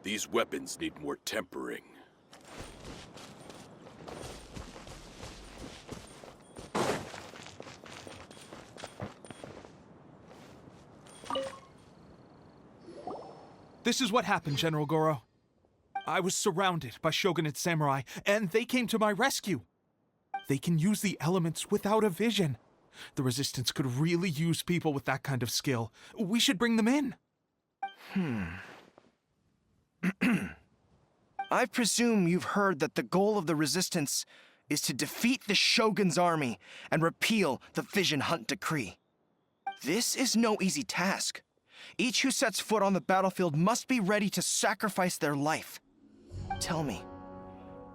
These weapons need more tempering. This is what happened, General Gorou. I was surrounded by shogunate samurai, and they came to my rescue. They can use the elements without a vision. The Resistance could really use people with that kind of skill. We should bring them in. I presume you've heard that the goal of the Resistance is to defeat the Shogun's army and repeal the Vision Hunt Decree. This is no easy task. Each who sets foot on the battlefield must be ready to sacrifice their life. Tell me,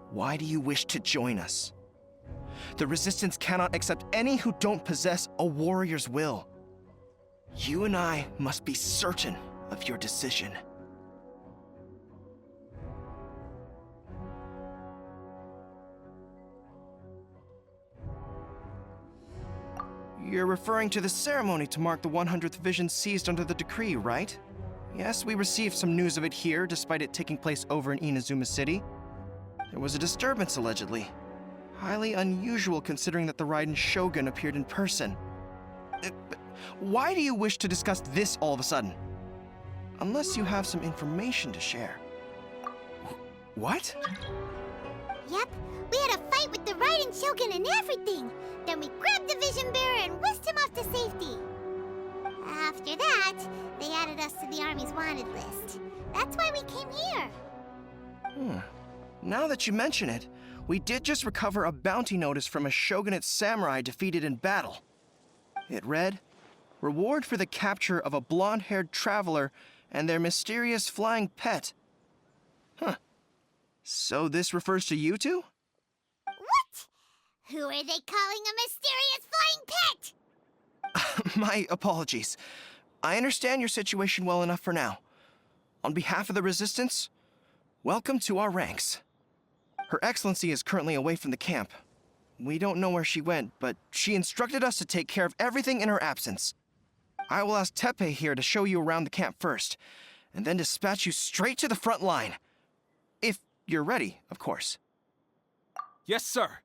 why do you wish to join us? The Resistance cannot accept any who don't possess a warrior's will. You and I must be certain of your decision. You're referring to the ceremony to mark the 100th vision seized under the decree, right? Yes, we received some news of it here, despite it taking place over in Inazuma City. There was a disturbance, allegedly. Highly unusual considering that the Raiden Shogun appeared in person. Why do you wish to discuss this all of a sudden? Unless you have some information to share. What? Yep, we had a fight with the Raiden Shogun and everything. Then we grabbed the Vision Bearer and whisked him off to safety. After that, they added us to the Army's wanted list. That's why we came here. Now that you mention it, we did just recover a bounty notice from a shogunate samurai defeated in battle. It read, "Reward for the capture of a blonde-haired traveler and their mysterious flying pet." So this refers to you two? What? Who are they calling a mysterious flying pet? My apologies. I understand your situation well enough for now. On behalf of the Resistance, welcome to our ranks. Her Excellency is currently away from the camp. We don't know where she went, but she instructed us to take care of everything in her absence. I will ask Teppei here to show you around the camp first, and then dispatch you straight to the front line. If you're ready, of course. Yes, sir.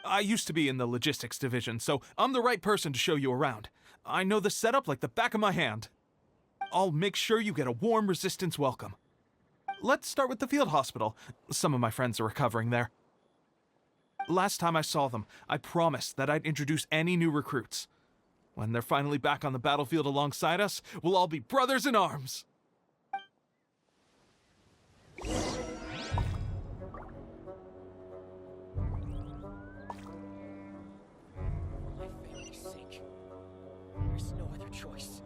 I used to be in the logistics division, so I'm the right person to show you around. I know the setup like the back of my hand. I'll make sure you get a warm Resistance welcome. Let's start with the field hospital. Some of my friends are recovering there. Last time I saw them, I promised that I'd introduce any new recruits. When they're finally back on the battlefield alongside us, we'll all be brothers in arms. There's no other choice.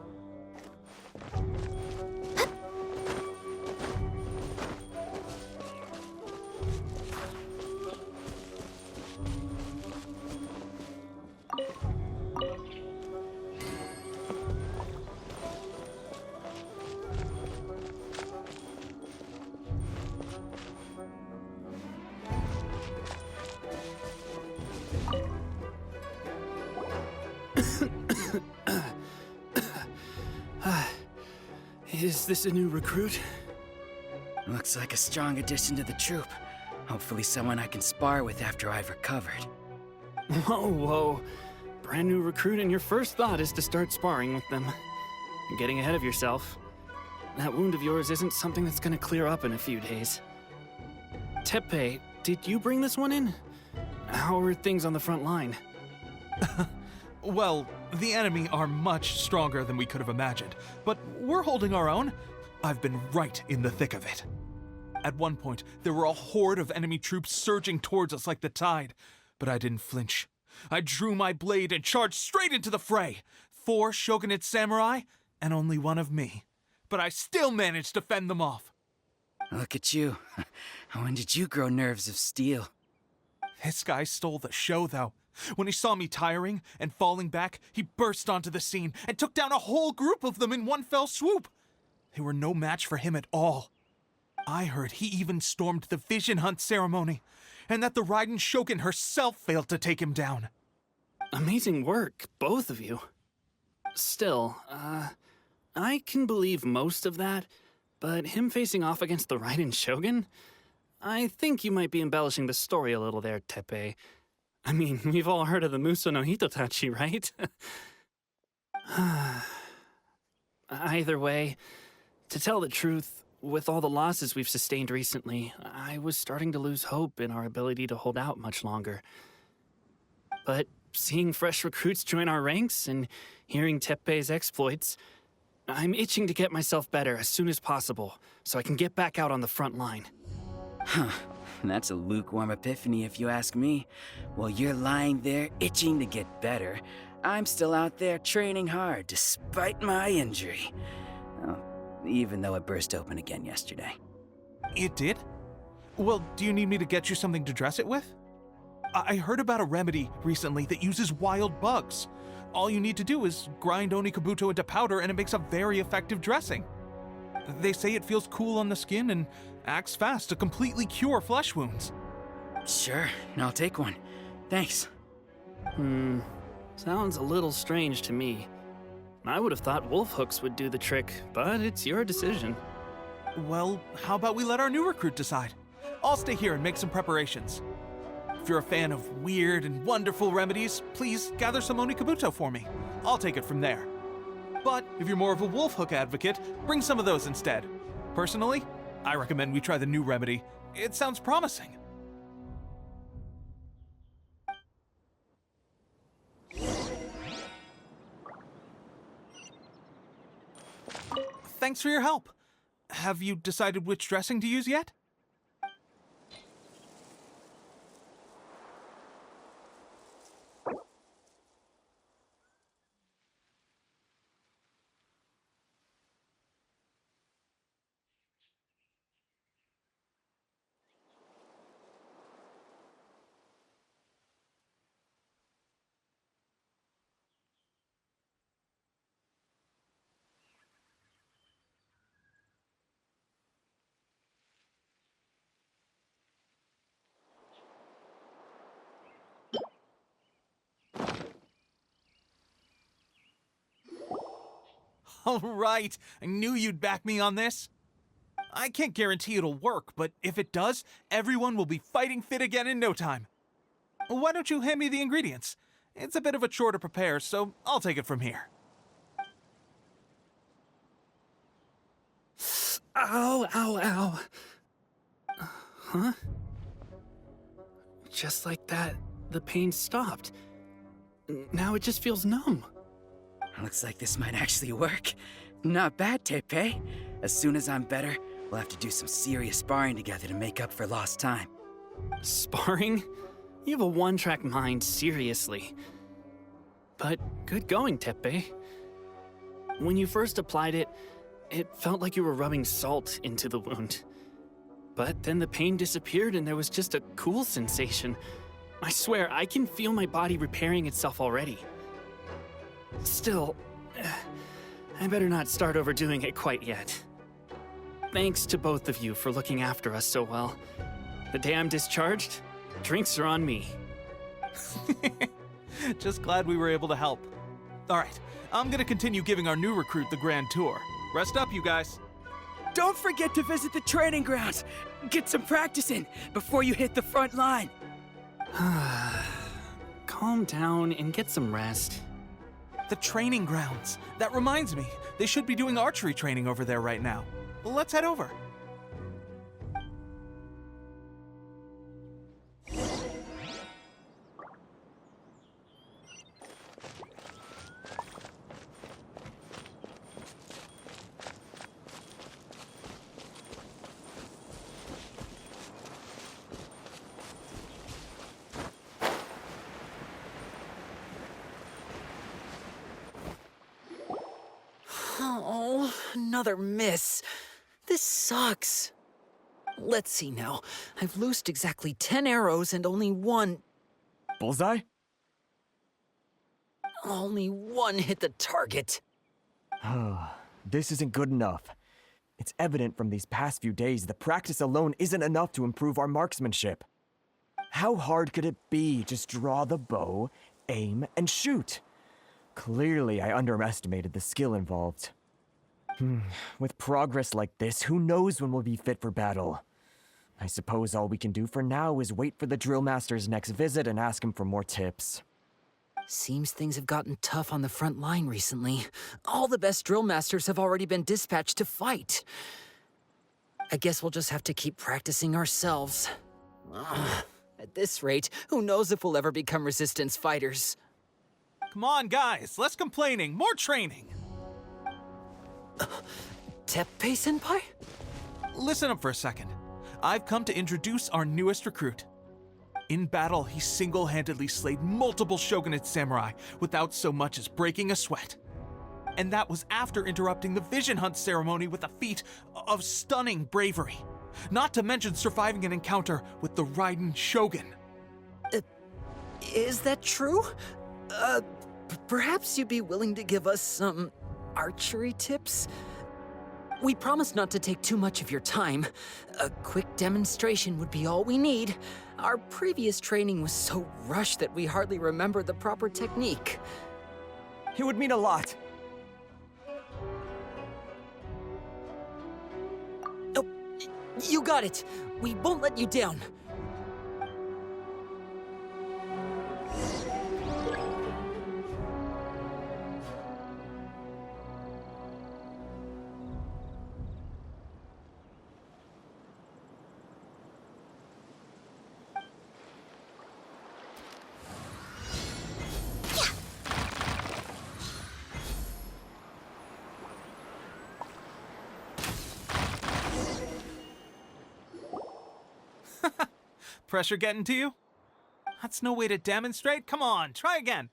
Is this a new recruit? Looks like a strong addition to the troop. Hopefully someone I can spar with after I've recovered. Whoa. Brand new recruit and your first thought is to start sparring with them. You're getting ahead of yourself. That wound of yours isn't something that's gonna clear up in a few days. Teppei, did you bring this one in? How are things on the front line? Well, the enemy are much stronger than we could have imagined, but we're holding our own. I've been right in the thick of it. At one point, there were a horde of enemy troops surging towards us like the tide, but I didn't flinch. I drew my blade and charged straight into the fray. 4 shogunate samurai, and only one of me. But I still managed to fend them off. Look at you. When did you grow nerves of steel? This guy stole the show, though. When he saw me tiring and falling back, he burst onto the scene and took down a whole group of them in one fell swoop. They were no match for him at all. I heard he even stormed the Vision Hunt ceremony, and that the Raiden Shogun herself failed to take him down. Amazing work, both of you. Still, I can believe most of that, But him facing off against the Raiden Shogun? I think you might be embellishing the story a little there, Teppei. I mean, we've all heard of the Muso no Hitotachi, right? Either way, to tell the truth, with all the losses we've sustained recently, I was starting to lose hope in our ability to hold out much longer. But seeing fresh recruits join our ranks and hearing Teppei's exploits, I'm itching to get myself better as soon as possible so I can get back out on the front line. Huh. That's a lukewarm epiphany if you ask me. While you're lying there itching to get better, I'm still out there training hard despite my injury. Oh, even though it burst open again yesterday. It did? Well, do you need me to get you something to dress it with? I heard about a remedy recently that uses wild bugs. All you need to do is grind Onikabuto into powder and it makes a very effective dressing. They say it feels cool on the skin and acts fast to completely cure flesh wounds. Sure, I'll take one. Thanks. Sounds a little strange to me. I would have thought wolf hooks would do the trick, but it's your decision. Well, how about we let our new recruit decide? I'll stay here and make some preparations. If you're a fan of weird and wonderful remedies, please gather some Onikabuto for me. I'll take it from there. But if you're more of a wolf hook advocate, bring some of those instead. Personally, I recommend we try the new remedy. It sounds promising. Thanks for your help. Have you decided which dressing to use yet? All right, I knew you'd back me on this. I can't guarantee it'll work, but if it does, everyone will be fighting fit again in no time. Why don't you hand me the ingredients? It's a bit of a chore to prepare, so I'll take it from here. Ow, ow, ow. Huh? Just like that, the pain stopped. Now it just feels numb. Looks like this might actually work. Not bad, Teppei. As soon as I'm better, we'll have to do some serious sparring together to make up for lost time. Sparring? You have a one-track mind, seriously. But good going, Teppei. When you first applied it, it felt like you were rubbing salt into the wound. But then the pain disappeared and there was just a cool sensation. I swear, I can feel my body repairing itself already. Still, I better not start overdoing it quite yet. Thanks to both of you for looking after us so well. The day I'm discharged, drinks are on me. Just glad we were able to help. All right, I'm gonna continue giving our new recruit the grand tour. Rest up, you guys. Don't forget to visit the training grounds. Get some practice in before you hit the front line. Calm down and get some rest. The training grounds. That reminds me, they should be doing archery training over there right now. Let's head over. Oh, another miss. This sucks. Let's see now. I've loosed exactly 10 arrows and only one Bullseye? hit the target. This isn't good enough. It's evident from these past few days that practice alone isn't enough to improve our marksmanship. How hard could it be? Just draw the bow, aim, and shoot. Clearly, I underestimated the skill involved. With progress like this, who knows when we'll be fit for battle? I suppose all we can do for now is wait for the drill master's next visit and ask him for more tips. Seems things have gotten tough on the front line recently. All the best drill masters have already been dispatched to fight. I guess we'll just have to keep practicing ourselves. At this rate, who knows if we'll ever become resistance fighters? Come on, guys, less complaining, more training. Teppei-senpai? Listen up for a second. I've come to introduce our newest recruit. In battle, he single-handedly slayed multiple shogunate samurai without so much as breaking a sweat. And that was after interrupting the vision hunt ceremony with a feat of stunning bravery. Not to mention surviving an encounter with the Raiden Shogun. Is that true? Perhaps you'd be willing to give us some archery tips? We promise not to take too much of your time. A quick demonstration would be all we need. Our previous training was so rushed that we hardly remember the proper technique. It would mean a lot. Oh, you got it. We won't let you down. Pressure getting to you? That's no way to demonstrate. Come on, try again.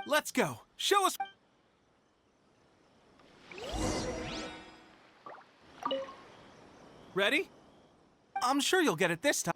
Let's go. Show us. Ready? I'm sure you'll get it this time.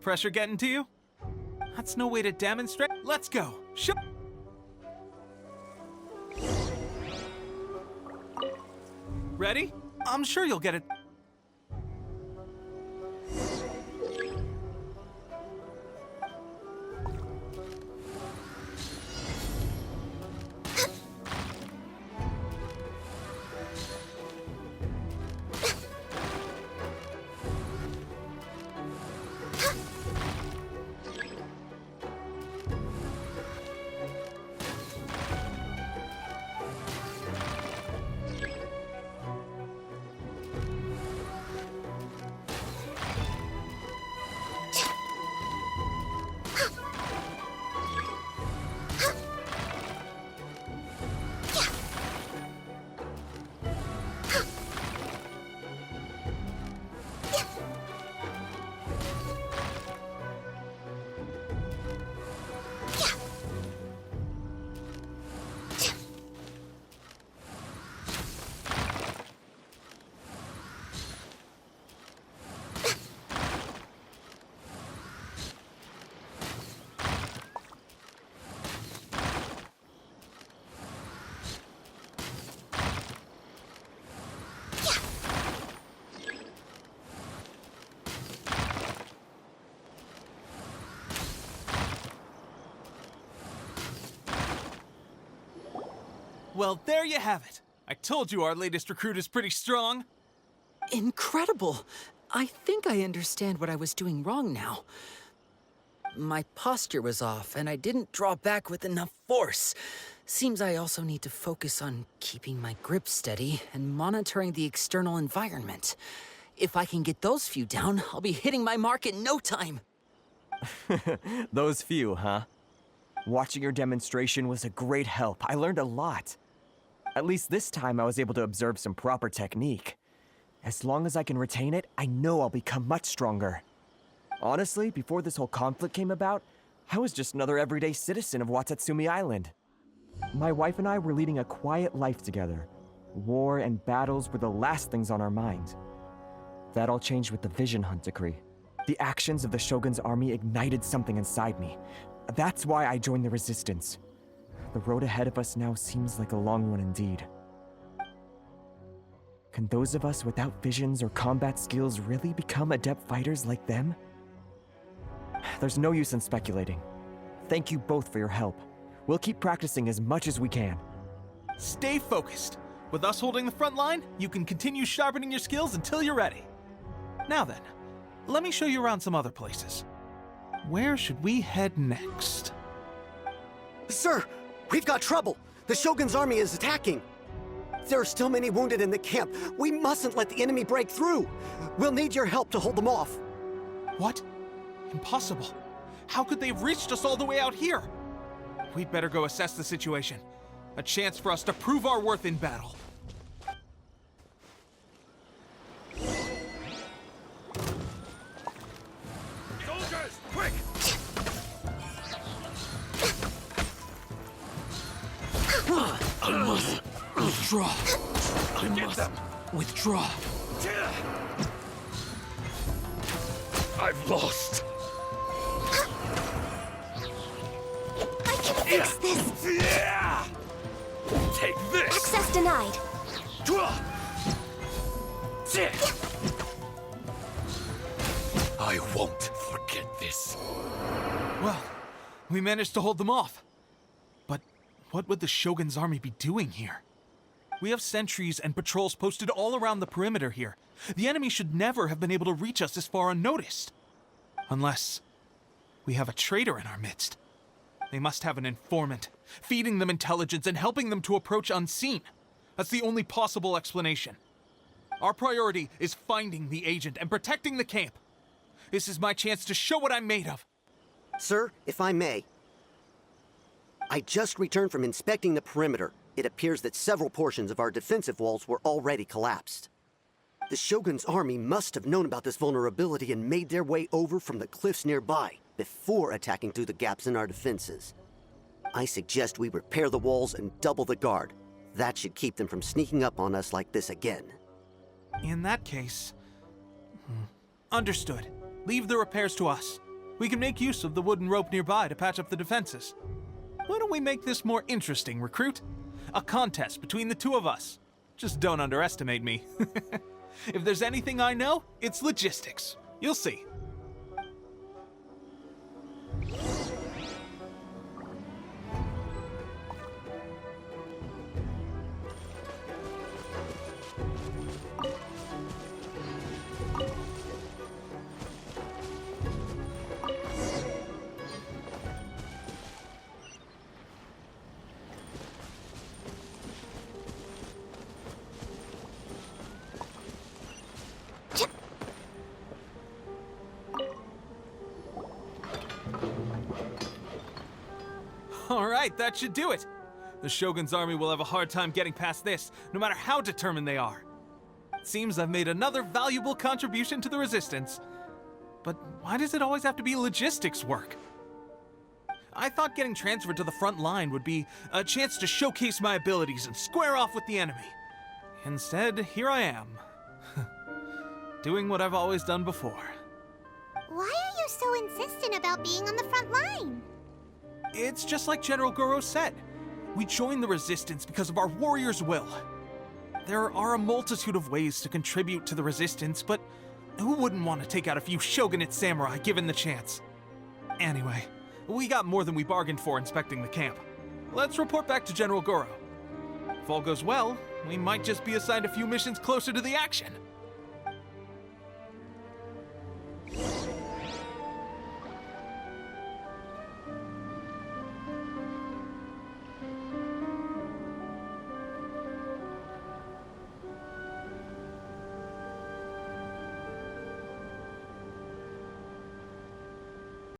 Pressure getting to you? That's no way to demonstrate. Let's go. Show. Ready? I'm sure you'll get it. Well, there you have it. I told you our latest recruit is pretty strong. Incredible! I think I understand what I was doing wrong now. My posture was off, and I didn't draw back with enough force. Seems I also need to focus on keeping my grip steady and monitoring the external environment. If I can get those few down, I'll be hitting my mark in no time. Those few, huh? Watching your demonstration was a great help. I learned a lot. At least this time I was able to observe some proper technique. As long as I can retain it, I know I'll become much stronger. Honestly, before this whole conflict came about, I was just another everyday citizen of Watatsumi Island. My wife and I were leading a quiet life together. War and battles were the last things on our mind. That all changed with the Vision Hunt decree. The actions of the Shogun's army ignited something inside me. That's why I joined the resistance. The road ahead of us now seems like a long one indeed. Can those of us without visions or combat skills really become adept fighters like them? There's no use in speculating. Thank you both for your help. We'll keep practicing as much as we can. Stay focused. With us holding the front line, you can continue sharpening your skills until you're ready. Now then, let me show you around some other places. Where should we head next? Sir, we've got trouble. The Shogun's army is attacking. There are still many wounded in the camp. We mustn't let the enemy break through. We'll need your help to hold them off. What? Impossible. How could they have reached us all the way out here? We'd better go assess the situation. A chance for us to prove our worth in battle. Soldiers, quick! I must withdraw. I must withdraw. I've lost. I can fix this! Yeah! Take this! Access denied. I won't forget this. Well, we managed to hold them off. But what would the Shogun's army be doing here? We have sentries and patrols posted all around the perimeter here. The enemy should never have been able to reach us this far unnoticed. Unless we have a traitor in our midst. They must have an informant, feeding them intelligence and helping them to approach unseen. That's the only possible explanation. Our priority is finding the agent and protecting the camp. This is my chance to show what I'm made of. Sir, if I may. I just returned from inspecting the perimeter. It appears that several portions of our defensive walls were already collapsed. The Shogun's army must have known about this vulnerability and made their way over from the cliffs nearby before attacking through the gaps in our defenses. I suggest we repair the walls and double the guard. That should keep them from sneaking up on us like this again. In that case... Understood. Leave the repairs to us. We can make use of the wooden rope nearby to patch up the defenses. Why don't we make this more interesting, recruit? A contest between the two of us. Just don't underestimate me. If there's anything I know, it's logistics. You'll see. All right, that should do it. The Shogun's army will have a hard time getting past this, no matter how determined they are. It seems I've made another valuable contribution to the resistance. But why does it always have to be logistics work? I thought getting transferred to the front line would be a chance to showcase my abilities and square off with the enemy. Instead, here I am. Doing what I've always done before. Why are you so insistent about being on the front line? It's just like General Gorou said. We joined the resistance because of our warrior's will. There are a multitude of ways to contribute to the resistance, but who wouldn't want to take out a few shogunate samurai given the chance? Anyway, we got more than we bargained for inspecting the camp. Let's report back to General Gorou. If all goes well, we might just be assigned a few missions closer to the action.